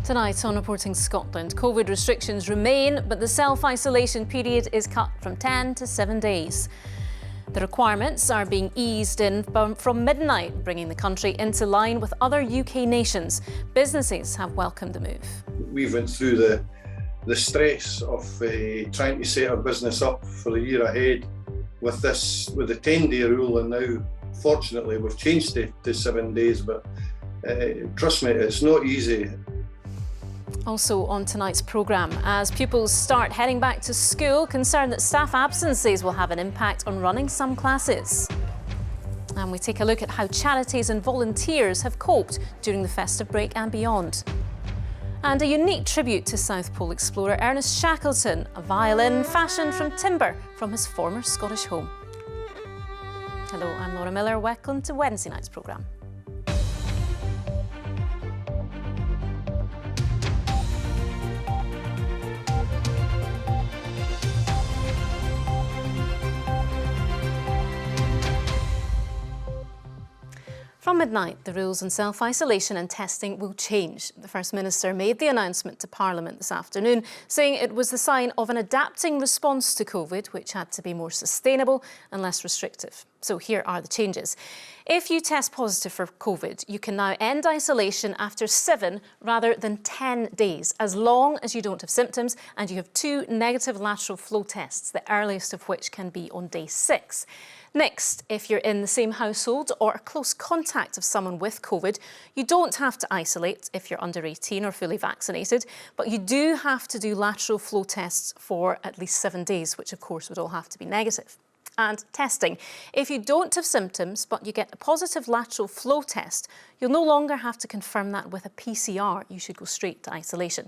Tonight on Reporting Scotland, COVID restrictions remain, but the self-isolation period is cut from 10 to 7 days. The requirements are being eased in from midnight, bringing the country into line with other UK nations. Businesses have welcomed the move. We went through the stress of trying to set our business up for the year ahead with the 10-day rule, and now fortunately we've changed it to 7 days, but trust me, it's not easy. Also on tonight's programme, as pupils start heading back to school, concerned that staff absences will have an impact on running some classes. And we take a look at how charities and volunteers have coped during the festive break and beyond. And a unique tribute to South Pole explorer Ernest Shackleton, a violin fashioned from timber from his former Scottish home. Hello, I'm Laura Miller. Welcome to Wednesday night's programme. From midnight, the rules on self-isolation and testing will change. The First Minister made the announcement to Parliament this afternoon, saying it was the sign of an adapting response to COVID, which had to be more sustainable and less restrictive. So here are the changes. If you test positive for COVID, you can now end isolation after 7 rather than 10 days, as long as you don't have symptoms and you have 2 negative lateral flow tests, the earliest of which can be on day 6. Next, if you're in the same household or a close contact of someone with COVID, you don't have to isolate if you're under 18 or fully vaccinated, but you do have to do lateral flow tests for at least 7 days, which of course would all have to be negative. And testing. If you don't have symptoms, but you get a positive lateral flow test, you'll no longer have to confirm that with a PCR. You should go straight to isolation.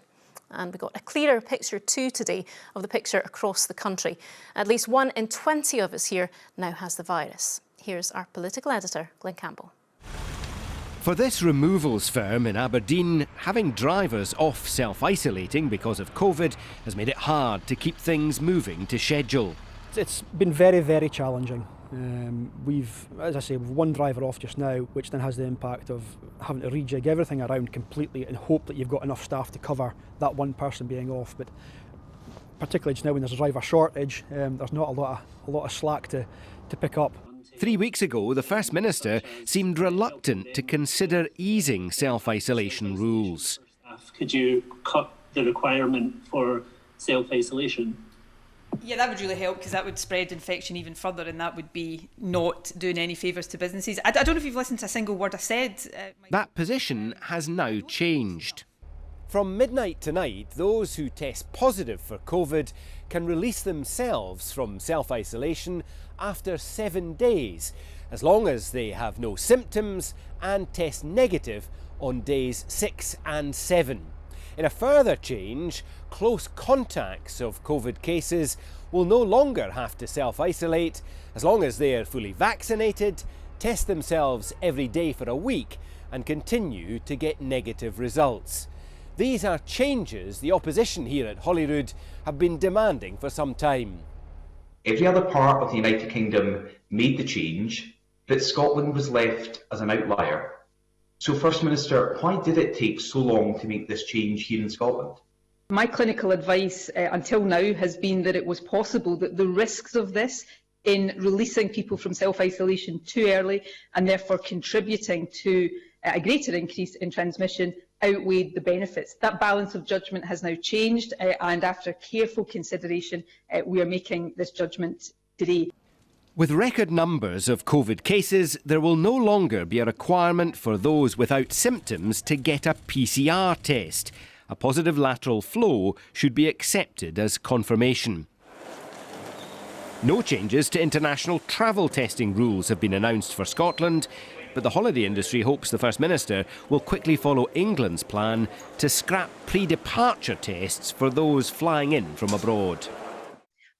And we got a clearer picture too today of the picture across the country. At least 1 in 20 of us here now has the virus. Here's our political editor, Glenn Campbell. For this removals firm in Aberdeen, having drivers off self-isolating because of COVID has made it hard to keep things moving to schedule. It's been very, very challenging. We've 1 driver off just now, which then has the impact of having to rejig everything around completely and hope that you've got enough staff to cover that one person being off. But particularly just now when there's a driver shortage, there's not a lot of slack to pick up. 3 weeks ago, the First Minister seemed reluctant to consider easing self-isolation rules. Could you cut the requirement for self-isolation? Yeah, that would really help, because that would spread infection even further, and that would be not doing any favours to businesses. I don't know if you've listened to a single word I said. That position has now changed. From midnight tonight, those who test positive for COVID can release themselves from self-isolation after 7 days, as long as they have no symptoms and test negative on days 6 and 7. In a further change, close contacts of COVID cases will no longer have to self-isolate as long as they are fully vaccinated, test themselves every day for a week and continue to get negative results. These are changes the opposition here at Holyrood have been demanding for some time. Every other part of the United Kingdom made the change, but Scotland was left as an outlier. So, First Minister, why did it take so long to make this change here in Scotland? My clinical advice until now has been that it was possible that the risks of this in releasing people from self-isolation too early and therefore contributing to a greater increase in transmission outweighed the benefits. That balance of judgment has now changed, and after careful consideration, we are making this judgment today. With record numbers of COVID cases, there will no longer be a requirement for those without symptoms to get a PCR test. A positive lateral flow should be accepted as confirmation. No changes to international travel testing rules have been announced for Scotland, but the holiday industry hopes the First Minister will quickly follow England's plan to scrap pre-departure tests for those flying in from abroad.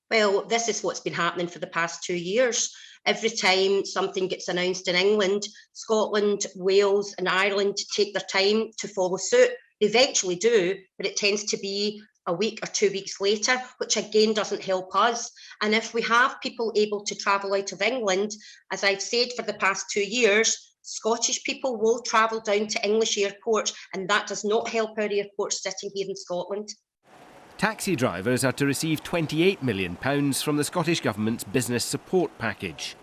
Well, this is what's been happening for the past 2 years. Every time something gets announced in England, Scotland, Wales and Ireland take their time to follow suit. They eventually do, but it tends to be a week or 2 weeks later, which again doesn't help us. And if we have people able to travel out of England, as I've said for the past 2 years, Scottish people will travel down to English airports, and that does not help our airports sitting here in Scotland. Taxi drivers are to receive £28 million from the Scottish Government's business support package.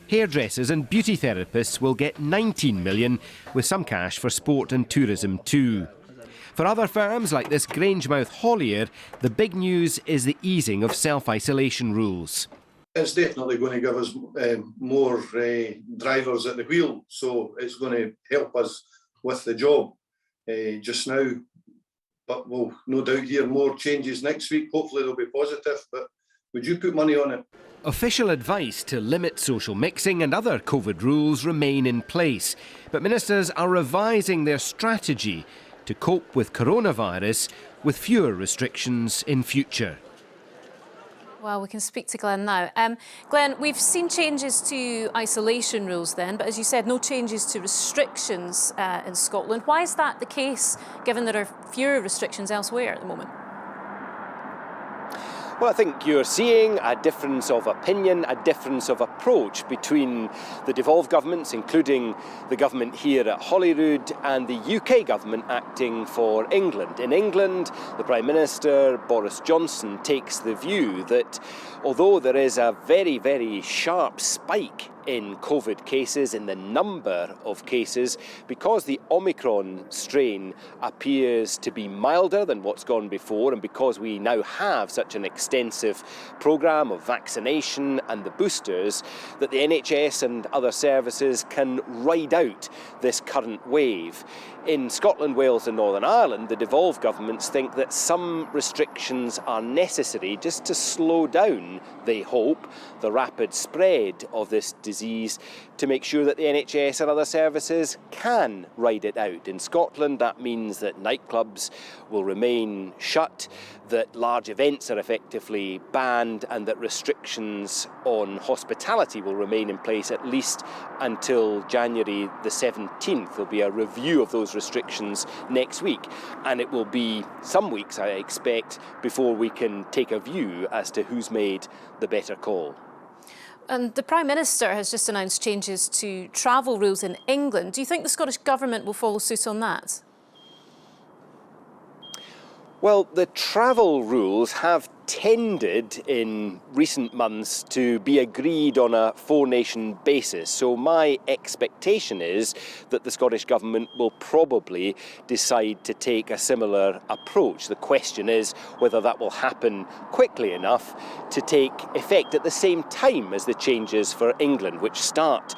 Hairdressers and beauty therapists will get £19 million, with some cash for sport and tourism too. For other firms like this Grangemouth haulier, the big news is the easing of self-isolation rules. It's definitely going to give us more drivers at the wheel, so it's going to help us with the job just now. But we'll no doubt hear more changes next week. Hopefully they'll be positive, but would you put money on it? Official advice to limit social mixing and other COVID rules remain in place, but ministers are revising their strategy to cope with coronavirus with fewer restrictions in future. Well, we can speak to Glenn now. Glenn, we've seen changes to isolation rules then, but as you said, no changes to restrictions in Scotland. Why is that the case, given there are fewer restrictions elsewhere at the moment? Well, I think you're seeing a difference of opinion, a difference of approach between the devolved governments, including the government here at Holyrood, and the UK government acting for England. In England, the Prime Minister, Boris Johnson, takes the view that although there is a very, very sharp spike in COVID cases, in the number of cases, because the Omicron strain appears to be milder than what's gone before, and because we now have such an extensive programme of vaccination and the boosters, that the NHS and other services can ride out this current wave. In Scotland, Wales and Northern Ireland, the devolved governments think that some restrictions are necessary just to slow down, they hope, the rapid spread of this disease, to make sure that the NHS and other services can ride it out. In Scotland, that means that nightclubs will remain shut, that large events are effectively banned, and that restrictions on hospitality will remain in place at least until January the 17th. There'll be a review of those restrictions next week, and it will be some weeks, I expect, before we can take a view as to who's made the better call. And the Prime Minister has just announced changes to travel rules in England. Do you think the Scottish Government will follow suit on that? Well, the travel rules have tended in recent months to be agreed on a four-nation basis. So my expectation is that the Scottish Government will probably decide to take a similar approach. The question is whether that will happen quickly enough to take effect at the same time as the changes for England, which start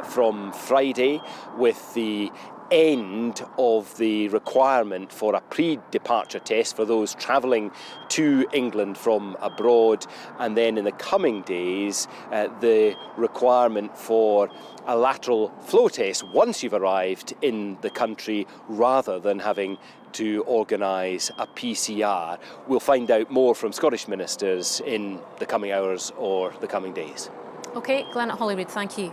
from Friday with the end of the requirement for a pre-departure test for those travelling to England from abroad, and then in the coming days the requirement for a lateral flow test once you've arrived in the country, rather than having to organise a PCR. We'll find out more from Scottish ministers in the coming hours or the coming days. OK, Glenn at Holyrood, thank you.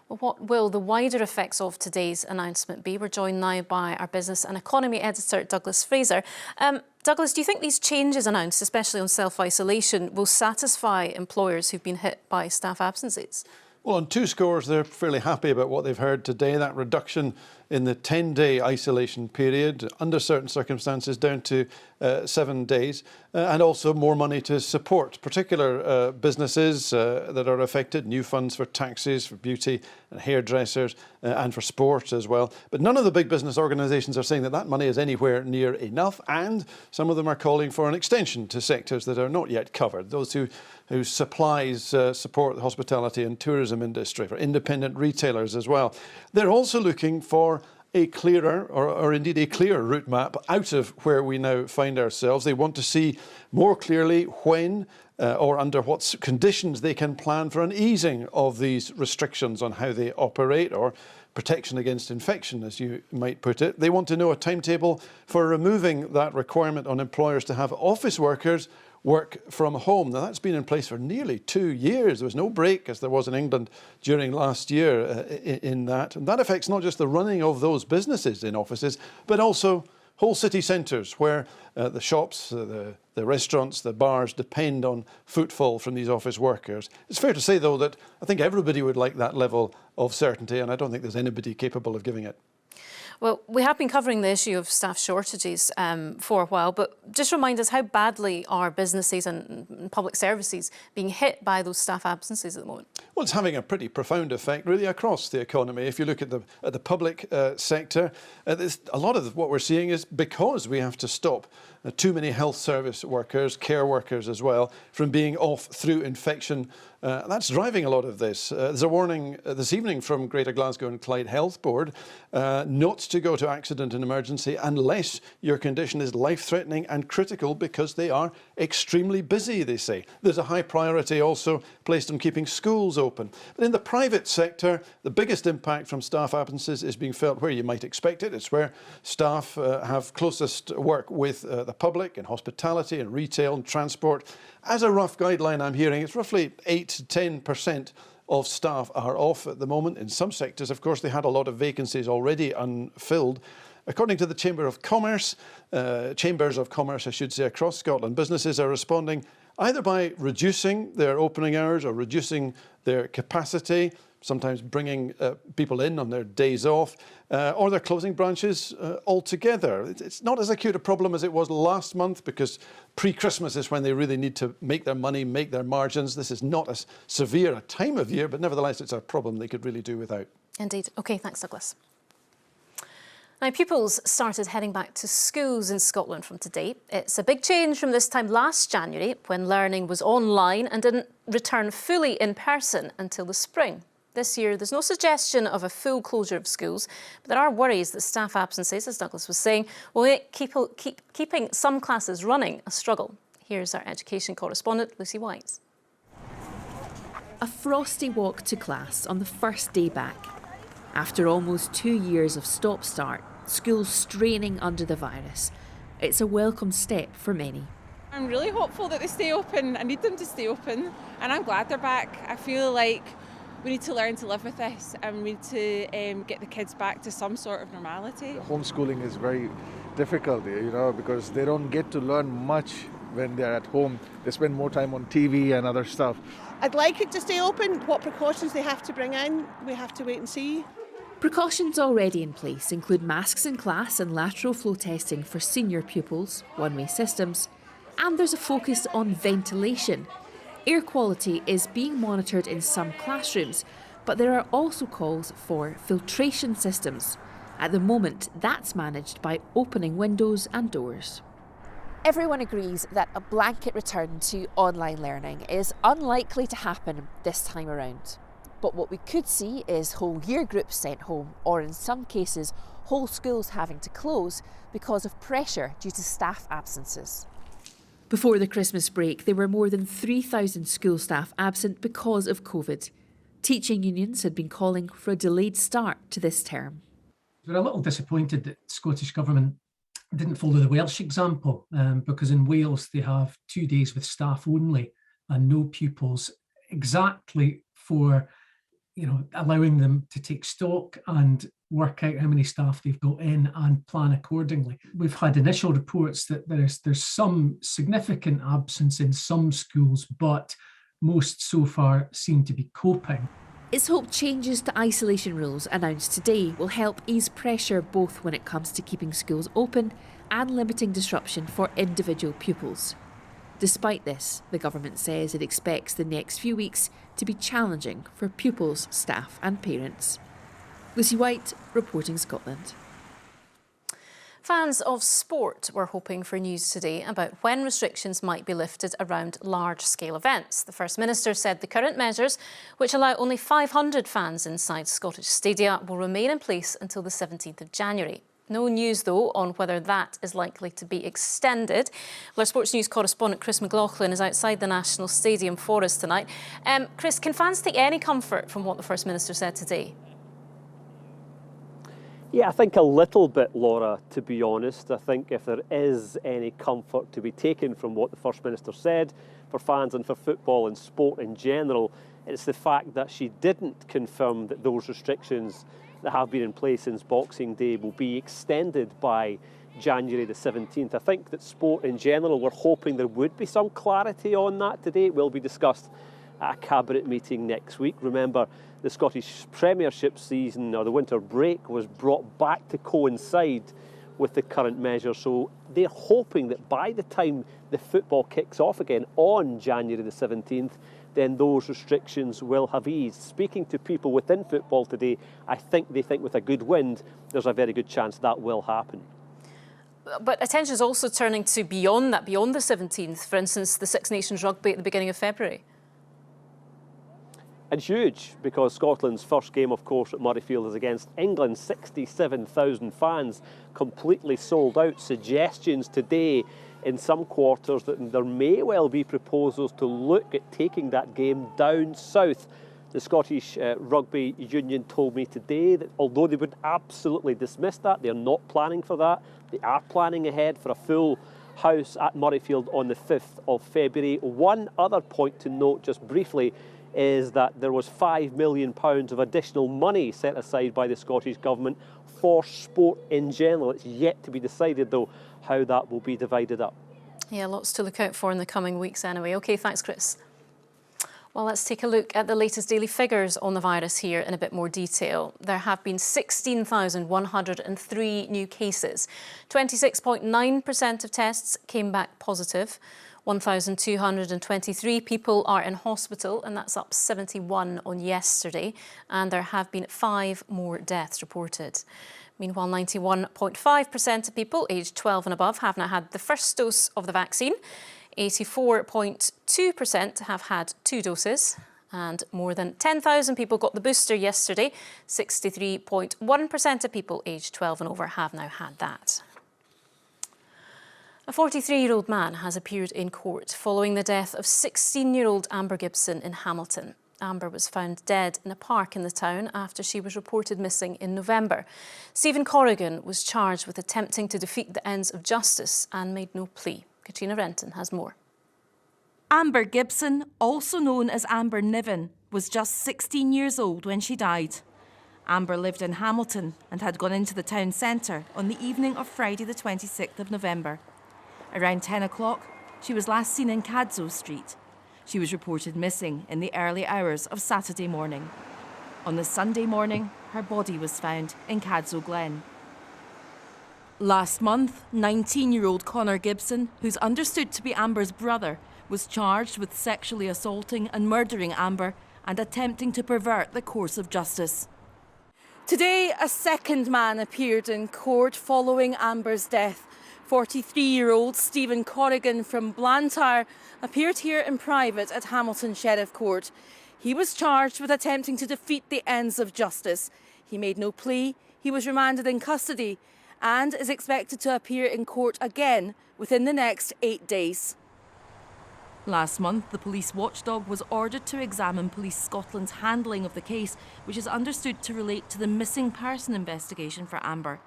Well, what will the wider effects of today's announcement be? We're joined now by our business and economy editor, Douglas Fraser. Douglas, do you think these changes announced, especially on self-isolation, will satisfy employers who've been hit by staff absences? Well, on two scores, they're fairly happy about what they've heard today. That reduction in the 10-day isolation period, under certain circumstances, down to 7 days, and also more money to support particular businesses that are affected, new funds for taxis, for beauty and hairdressers, and for sport as well. But none of the big business organisations are saying that that money is anywhere near enough, and some of them are calling for an extension to sectors that are not yet covered, those whose supplies support the hospitality and tourism industry, for independent retailers as well. They're also looking for a clearer, or indeed a clearer route map out of where we now find ourselves. They want to see more clearly when or under what conditions they can plan for an easing of these restrictions on how they operate, or protection against infection, as you might put it. They want to know a timetable for removing that requirement on employers to have office workers work from home. Now, that's been in place for nearly 2 years. There was no break, as there was in England during last year in that. And that affects not just the running of those businesses in offices, but also whole city centres where the shops, the restaurants, the bars depend on footfall from these office workers. It's fair to say, though, that I think everybody would like that level of certainty, and I don't think there's anybody capable of giving it. Well, we have been covering the issue of staff shortages for a while, but just remind us, how badly are businesses and public services being hit by those staff absences at the moment? Well, it's having a pretty profound effect really across the economy. If you look at the public sector, a lot of what we're seeing is because we have to stop too many health service workers, care workers as well, from being off through infection. That's driving a lot of this. There's a warning this evening from Greater Glasgow and Clyde Health Board not to go to accident and emergency unless your condition is life-threatening and critical, because they are extremely busy, they say. There's a high priority also placed on keeping schools open. But in the private sector, the biggest impact from staff absences is being felt where you might expect it. It's where staff have closest work with the public, in hospitality and retail and transport. As a rough guideline, I'm hearing it's roughly 8 to 10% of staff are off at the moment. In some sectors, of course, they had a lot of vacancies already unfilled. According to the Chambers of Commerce, I should say, across Scotland, businesses are responding either by reducing their opening hours or reducing their capacity, sometimes bringing people in on their days off, or they're closing branches altogether. It's not as acute a problem as it was last month, because pre-Christmas is when they really need to make their money, make their margins. This is not as severe a time of year, but nevertheless it's a problem they could really do without. Indeed. OK, thanks, Douglas. Now, pupils started heading back to schools in Scotland from today. It's a big change from this time last January, when learning was online and didn't return fully in person until the spring. This year, there's no suggestion of a full closure of schools, but there are worries that staff absences, as Douglas was saying, will make keeping some classes running a struggle. Here's our education correspondent, Lucy White. A frosty walk to class on the first day back. After almost 2 years of stop-start, schools straining under the virus, it's a welcome step for many. I'm really hopeful that they stay open. I need them to stay open, and I'm glad they're back. I feel like we need to learn to live with this, and we need to get the kids back to some sort of normality. Homeschooling is very difficult, because they don't get to learn much when they're at home. They spend more time on TV and other stuff. I'd like it to stay open. What precautions they have to bring in, we have to wait and see. Precautions already in place include masks in class and lateral flow testing for senior pupils, one-way systems, and there's a focus on ventilation. Air quality is being monitored in some classrooms, but there are also calls for filtration systems. At the moment, that's managed by opening windows and doors. Everyone agrees that a blanket return to online learning is unlikely to happen this time around. But what we could see is whole year groups sent home, or in some cases, whole schools having to close because of pressure due to staff absences. Before the Christmas break, there were more than 3,000 school staff absent because of COVID. Teaching unions had been calling for a delayed start to this term. We're a little disappointed that the Scottish Government didn't follow the Welsh example, because in Wales they have 2 days with staff only and no pupils, exactly for allowing them to take stock and work out how many staff they've got in and plan accordingly. We've had initial reports that there's some significant absence in some schools, but most so far seem to be coping. It's hoped changes to isolation rules announced today will help ease pressure both when it comes to keeping schools open and limiting disruption for individual pupils. Despite this, the government says it expects the next few weeks to be challenging for pupils, staff and parents. Lucy White, reporting Scotland. Fans of sport were hoping for news today about when restrictions might be lifted around large-scale events. The First Minister said the current measures, which allow only 500 fans inside Scottish stadia, will remain in place until the 17th of January. No news, though, on whether that is likely to be extended. Well, our sports news correspondent Chris McLaughlin is outside the National Stadium for us tonight. Chris, can fans take any comfort from what the First Minister said today? Yeah, I think a little bit, Laura, to be honest. I think if there is any comfort to be taken from what the First Minister said for fans and for football and sport in general, it's the fact that she didn't confirm that those restrictions that have been in place since Boxing Day will be extended by January the 17th. I think that sport in general, we're hoping there would be some clarity on that today. It will be discussed at a cabinet meeting next week. Remember, the Scottish Premiership season, or the winter break, was brought back to coincide with the current measure. So they're hoping that by the time the football kicks off again on January the 17th, then those restrictions will have eased. Speaking to people within football today, I think they think with a good wind, there's a very good chance that will happen. But attention is also turning to beyond that, beyond the 17th, for instance, the Six Nations rugby at the beginning of February. And huge, because Scotland's first game, of course, at Murrayfield is against England. 67,000 fans, completely sold out. Suggestions today in some quarters that there may well be proposals to look at taking that game down south. The Scottish Rugby Union told me today that although they would absolutely dismiss that, they're not planning for that. They are planning ahead for a full house at Murrayfield on the 5th of February. One other point to note just briefly is that there was £5 million of additional money set aside by the Scottish Government for sport in general. It's yet to be decided, though, how that will be divided up. Yeah, lots to look out for in the coming weeks anyway. OK, thanks, Chris. Well, let's take a look at the latest daily figures on the virus here in a bit more detail. There have been 16,103 new cases. 26.9% of tests came back positive. 1,223 people are in hospital, and that's up 71 on yesterday. And there have been 5 more deaths reported. Meanwhile, 91.5% of people aged 12 and above have now had the first dose of the vaccine. 84.2% have had 2 doses. And more than 10,000 people got the booster yesterday. 63.1% of people aged 12 and over have now had that. A 43-year-old man has appeared in court following the death of 16-year-old Amber Gibson in Hamilton. Amber was found dead in a park in the town after she was reported missing in November. Stephen Corrigan was charged with attempting to defeat the ends of justice and made no plea. Katrina Renton has more. Amber Gibson, also known as Amber Niven, was just 16 years old when she died. Amber lived in Hamilton and had gone into the town centre on the evening of Friday the 26th of November. Around 10 o'clock, she was last seen in Cadzow Street. She was reported missing in the early hours of Saturday morning. On the Sunday morning, her body was found in Cadzow Glen. Last month, 19-year-old Connor Gibson, who's understood to be Amber's brother, was charged with sexually assaulting and murdering Amber and attempting to pervert the course of justice. Today, a second man appeared in court following Amber's death. 43-year-old Stephen Corrigan from Blantyre appeared here in private at Hamilton Sheriff Court. He was charged with attempting to defeat the ends of justice. He made no plea, he was remanded in custody and is expected to appear in court again within the next 8 days. Last month, the police watchdog was ordered to examine Police Scotland's handling of the case, which is understood to relate to the missing person investigation for Amber.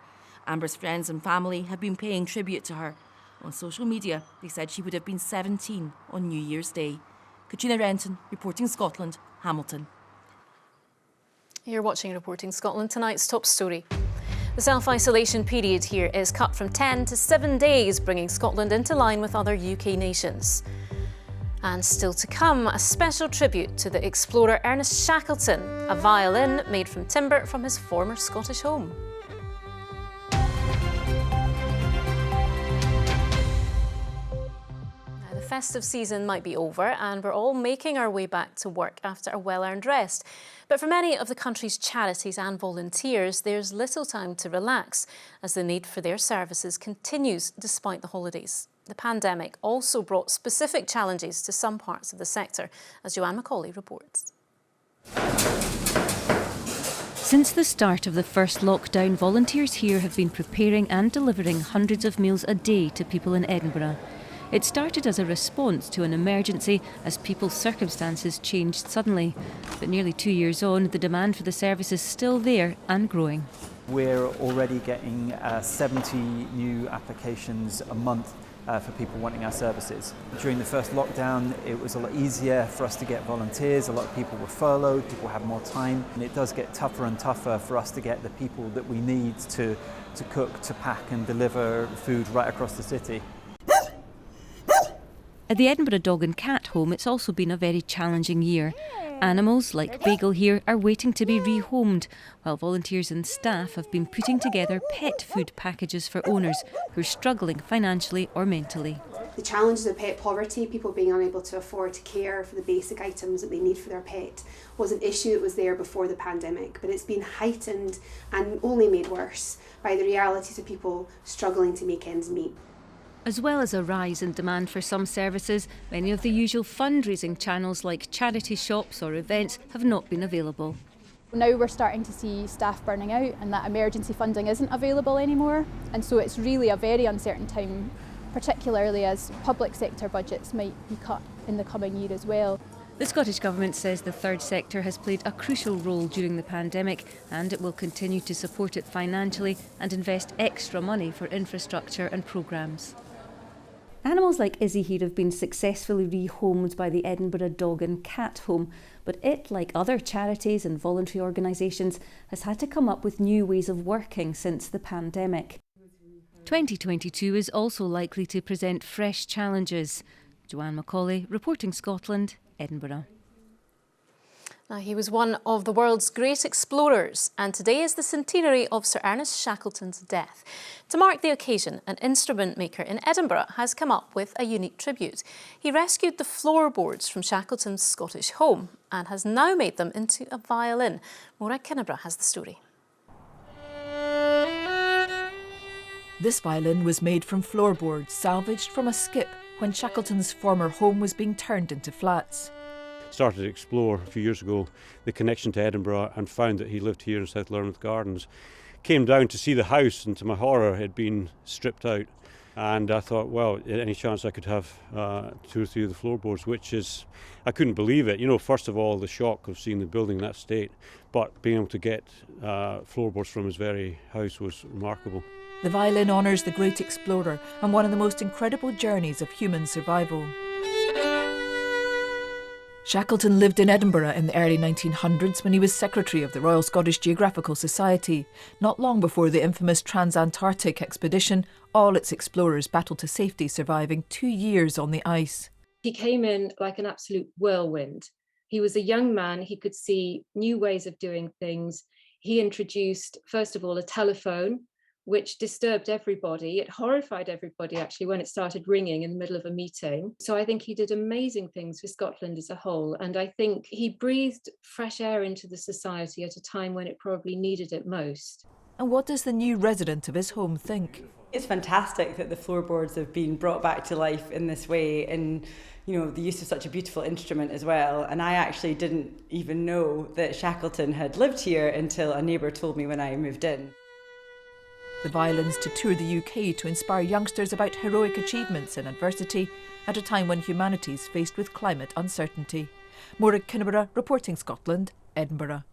Amber's friends and family have been paying tribute to her. On social media, they said she would have been 17 on New Year's Day. Katrina Renton, Reporting Scotland, Hamilton. You're watching Reporting Scotland. Tonight's top story. The self-isolation period here is cut from 10 to 7 days, bringing Scotland into line with other UK nations. And still to come, a special tribute to the explorer Ernest Shackleton, a violin made from timber from his former Scottish home. The festive season might be over and we're all making our way back to work after a well-earned rest. But for many of the country's charities and volunteers, there's little time to relax as the need for their services continues despite the holidays. The pandemic also brought specific challenges to some parts of the sector, as Joanne Macaulay reports. Since the start of the first lockdown, volunteers here have been preparing and delivering hundreds of meals a day to people in Edinburgh. It started as a response to an emergency as people's circumstances changed suddenly. But nearly 2 years on, the demand for the service is still there and growing. We're already getting 70 new applications a month for people wanting our services. During the first lockdown, it was a lot easier for us to get volunteers. A lot of people were furloughed, people had more time, and it does get tougher and tougher for us to get the people that we need to cook, to pack and deliver food right across the city. At the Edinburgh Dog and Cat home, it's also been a very challenging year. Animals, like Bagel here, are waiting to be rehomed, while volunteers and staff have been putting together pet food packages for owners who are struggling financially or mentally. The challenges of pet poverty, people being unable to afford to care for the basic items that they need for their pet, was an issue that was there before the pandemic, but it's been heightened and only made worse by the realities of people struggling to make ends meet. As well as a rise in demand for some services, many of the usual fundraising channels like charity shops or events have not been available. Now we're starting to see staff burning out and that emergency funding isn't available anymore, and so it's really a very uncertain time, particularly as public sector budgets might be cut in the coming year as well. The Scottish Government says the third sector has played a crucial role during the pandemic, and it will continue to support it financially and invest extra money for infrastructure and programmes. Animals like Izzy here have been successfully rehomed by the Edinburgh Dog and Cat Home, but it, like other charities and voluntary organisations, has had to come up with new ways of working since the pandemic. 2022 is also likely to present fresh challenges. Joanne Macaulay, reporting Scotland, Edinburgh. Now, he was one of the world's great explorers, and today is the centenary of Sir Ernest Shackleton's death. To mark the occasion, an instrument maker in Edinburgh has come up with a unique tribute. He rescued the floorboards from Shackleton's Scottish home and has now made them into a violin. Maura Kinnebra has the story. This violin was made from floorboards salvaged from a skip when Shackleton's former home was being turned into flats. Started to explore a few years ago the connection to Edinburgh and found that he lived here in South Lernmouth Gardens. Came down to see the house, and to my horror it had been stripped out, and I thought, well, any chance I could have 2 or 3 of the floorboards, which is, I couldn't believe it. You know, first of all, the shock of seeing the building in that state, but being able to get floorboards from his very house was remarkable. The violin honours the great explorer and one of the most incredible journeys of human survival. Shackleton lived in Edinburgh in the early 1900s when he was secretary of the Royal Scottish Geographical Society. Not long before the infamous Transantarctic expedition, all its explorers battled to safety, surviving 2 years on the ice. He came in like an absolute whirlwind. He was a young man, he could see new ways of doing things. He introduced, first of all, a telephone, which disturbed everybody. It horrified everybody, actually, when it started ringing in the middle of a meeting. So I think he did amazing things for Scotland as a whole. And I think he breathed fresh air into the society at a time when it probably needed it most. And what does the new resident of his home think? It's fantastic that the floorboards have been brought back to life in this way, and you know, the use of such a beautiful instrument as well. And I actually didn't even know that Shackleton had lived here until a neighbour told me when I moved in. The violins to tour the UK to inspire youngsters about heroic achievements in adversity at a time when humanity is faced with climate uncertainty. Maura Kinnebra, reporting Scotland, Edinburgh.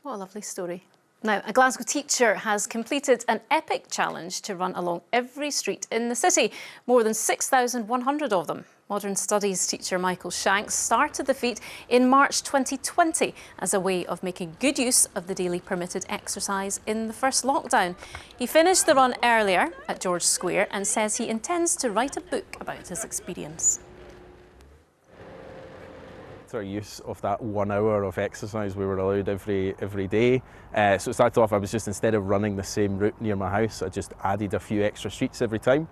What a lovely story. Now, a Glasgow teacher has completed an epic challenge to run along every street in the city, more than 6,100 of them. Modern Studies teacher Michael Shanks started the feat in March 2020 as a way of making good use of the daily permitted exercise in the first lockdown. He finished the run earlier at George Square and says he intends to write a book about his experience. Our use of that 1 hour of exercise we were allowed every day. So it started off, I was just, instead of running the same route near my house, I just added a few extra streets every time.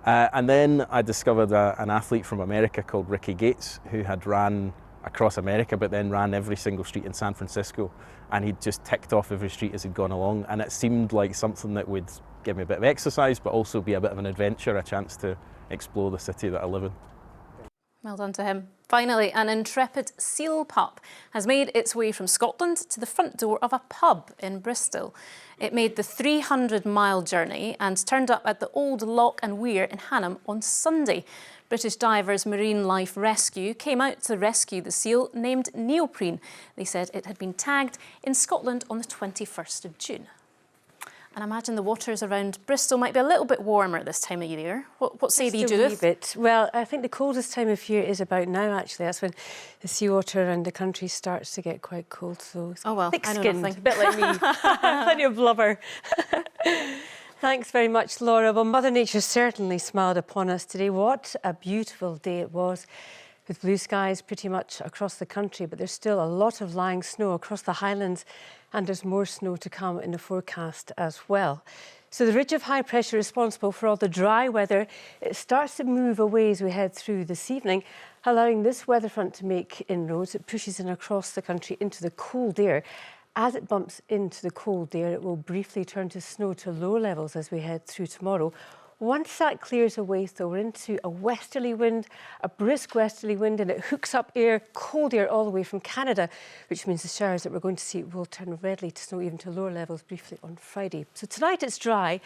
And then I discovered an athlete from America called Ricky Gates, who had ran across America but then ran every single street in San Francisco, and he'd just ticked off every street as he'd gone along, and it seemed like something that would give me a bit of exercise but also be a bit of an adventure, a chance to explore the city that I live in. Well done to him. Finally, an intrepid seal pup has made its way from Scotland to the front door of a pub in Bristol. It made the 300-mile journey and turned up at the Old Lock and Weir in Hanham on Sunday. British divers Marine Life Rescue came out to rescue the seal named Neoprene. They said it had been tagged in Scotland on the 21st of June. And I imagine the waters around Bristol might be a little bit warmer this time of year. What say you, Judith? A wee bit. Well, I think the coldest time of year is about now, actually. That's when the seawater around the country starts to get quite cold. So oh, well, thick-skinned, a bit like me. Plenty of blubber. Thanks very much, Laura. Well, Mother Nature certainly smiled upon us today. What a beautiful day it was. with blue skies pretty much across the country, but there's still a lot of lying snow across the Highlands, and there's more snow to come in the forecast as well. So the ridge of high pressure responsible for all the dry weather, it starts to move away as we head through this evening, allowing this weather front to make inroads. It pushes in across the country into the cold air. As it bumps into the cold air, it will briefly turn to snow to low levels as we head through tomorrow. Once that clears away, though, we're into a westerly wind, a brisk westerly wind, and it hooks up air, cold air all the way from Canada, which means the showers that we're going to see will turn readily to snow even to lower levels briefly on Friday. So tonight it's dry.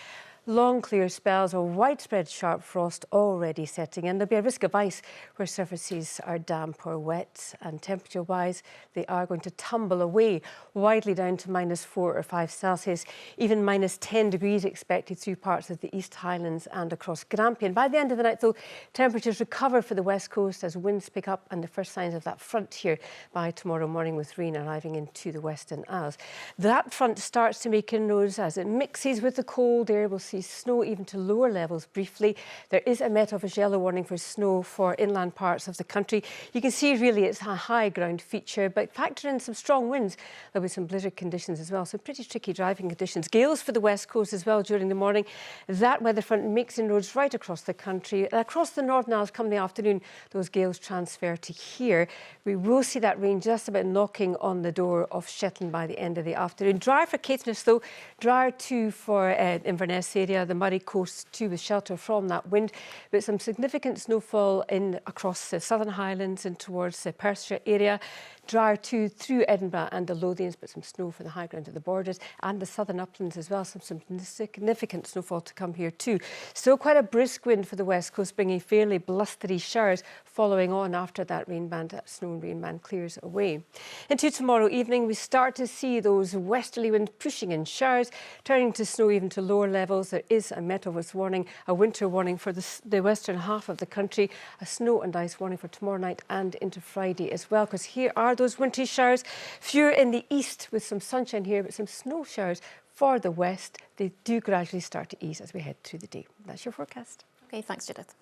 Long clear spells or widespread sharp frost already setting in. There'll be a risk of ice where surfaces are damp or wet, and temperature-wise, they are going to tumble away widely down to -4 or 5 Celsius, even -10 degrees expected through parts of the East Highlands and across Grampian. By the end of the night, though, temperatures recover for the west coast as winds pick up, and the first signs of that front here by tomorrow morning, with rain arriving into the Western Isles. That front starts to make inroads as it mixes with the cold air. We'll see snow even to lower levels briefly. There is a met-office yellow warning for snow for inland parts of the country. You can see really it's a high ground feature, but factor in some strong winds. There'll be some blizzard conditions as well, so pretty tricky driving conditions. Gales for the west coast as well during the morning. That weather front makes inroads right across the country. Across the Northern Isles come the afternoon, those gales transfer to here. We will see that rain just about knocking on the door of Shetland by the end of the afternoon. Dry for Caithness though, drier too for Inverness area. The Murray coast too, with shelter from that wind, but some significant snowfall in across the Southern Highlands and towards the Perthshire area. Drier too through Edinburgh and the Lothians, but some snow for the high ground at the borders and the southern uplands as well. Some significant snowfall to come here too. Still quite a brisk wind for the west coast, bringing fairly blustery showers following on after that rain band, that snow and rain band clears away. Into tomorrow evening, we start to see those westerly winds pushing in showers, turning to snow even to lower levels. There is a met-office warning, a winter warning for the western half of the country, a snow and ice warning for tomorrow night and into Friday as well, because here are those wintry showers. Fewer in the east with some sunshine here, but some snow showers for the west. They do gradually start to ease as we head through the day. That's your forecast. OK, thanks, Judith.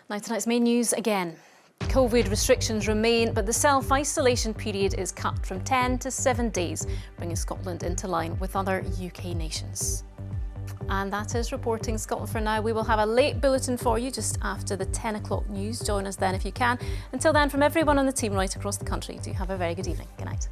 Now, tonight's main news again. COVID restrictions remain, but the self-isolation period is cut from 10 to 7 days, bringing Scotland into line with other UK nations. And that is Reporting Scotland for now. We will have a late bulletin for you just after the 10 o'clock news. Join us then if you can. Until then, from everyone on the team right across the country, do have a very good evening. Good night.